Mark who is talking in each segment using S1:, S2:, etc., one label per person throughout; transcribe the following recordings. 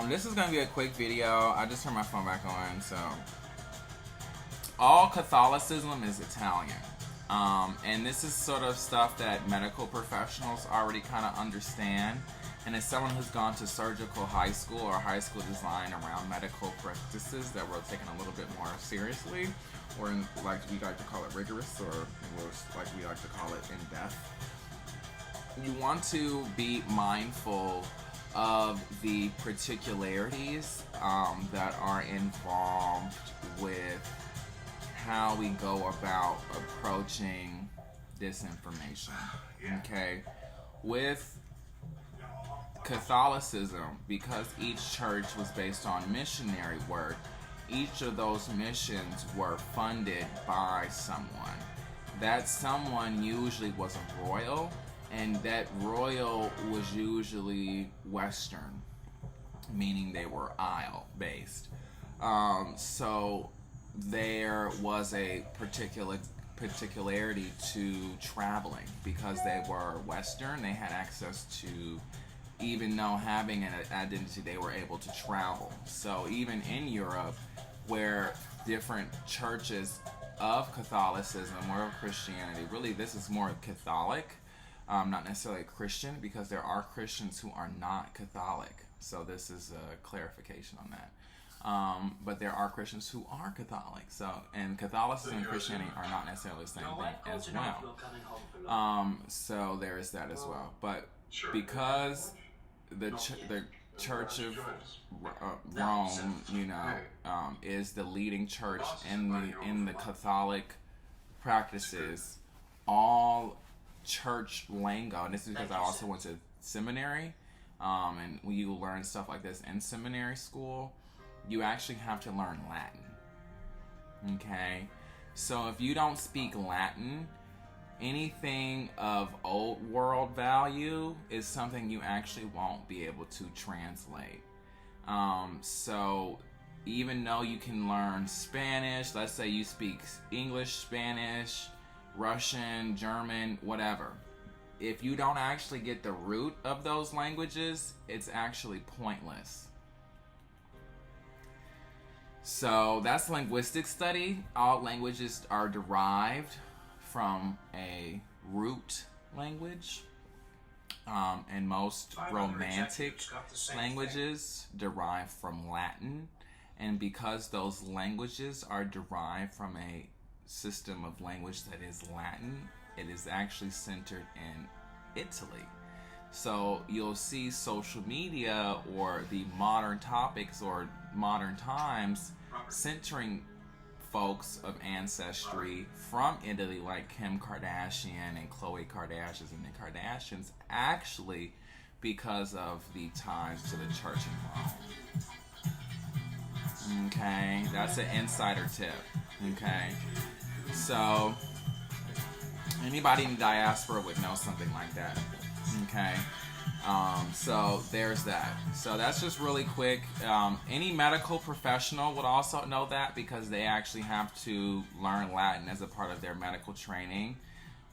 S1: This is gonna be a quick video. I just turned my phone back on. So, all Catholicism is Italian. And this is sort of stuff that medical professionals already kind of understand. And as someone who's gone to surgical high school or high school design around medical practices that we're taking a little bit more seriously, or like we like to call it rigorous, or like we like to call it in depth, you want to be mindful of the particularities that are involved with how we go about approaching this information. Okay, with Catholicism, because each church was based on missionary work, each of those missions were funded by someone. That someone usually was a royal, and that royal was usually Western, meaning they were Isle based. So there was a particularity to traveling because they were Western. They had access to, even though having an identity, they were able to travel. So even in Europe, where different churches of Catholicism or of Christianity, really this is more Catholic, not necessarily a Christian, because there are Christians who are not Catholic. So this is a clarification on that. But there are Christians who are Catholic. So, and Catholicism and Christianity are not necessarily the same thing as well. So there is that as well. But because the Church of Rome, is the leading church in the Catholic practices, all church lingo, and this is because I also went to seminary, and when you learn stuff like this in seminary school, you actually have to learn Latin. Okay? So if you don't speak Latin, anything of old world value is something you actually won't be able to translate. So even though you can learn Spanish, let's say you speak English, Spanish, Russian, German, whatever, if you don't actually get the root of those languages, it's actually pointless. So that's linguistic study. All languages are derived from a root language, and most Romantic languages derive from Latin. And because those languages are derived from a system of language that is Latin, it is actually centered in Italy. So you'll see social media or the modern topics or modern times centering folks of ancestry from Italy, like Kim Kardashian and Khloe Kardashian and the Kardashians, actually because of the ties to the church in Rome. Okay, that's an insider tip. Okay, so anybody in the diaspora would know something like that. Okay, so there's that. So that's just really quick. Any medical professional would also know that, because they actually have to learn Latin as a part of their medical training.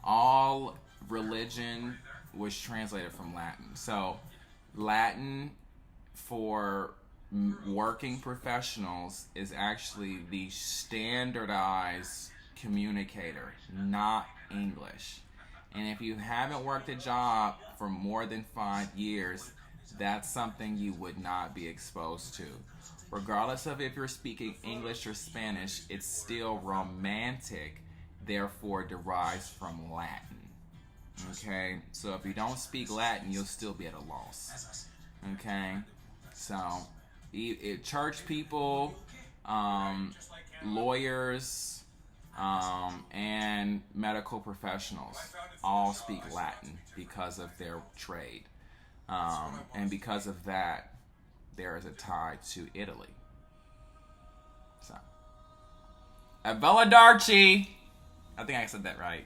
S1: All religion was translated from Latin. So Latin for working professionals is actually the standardized communicator, not English. And if you haven't worked a job for more than 5 years, that's something you would not be exposed to. Regardless of if you're speaking English or Spanish, it's still Romantic, therefore derives from Latin. Okay? So if you don't speak Latin, you'll still be at a loss. Okay? So, church people, lawyers, and medical professionals all speak Latin because of their trade. And because of that, there is a tie to Italy. So, Avella Darchi! I think I said that right.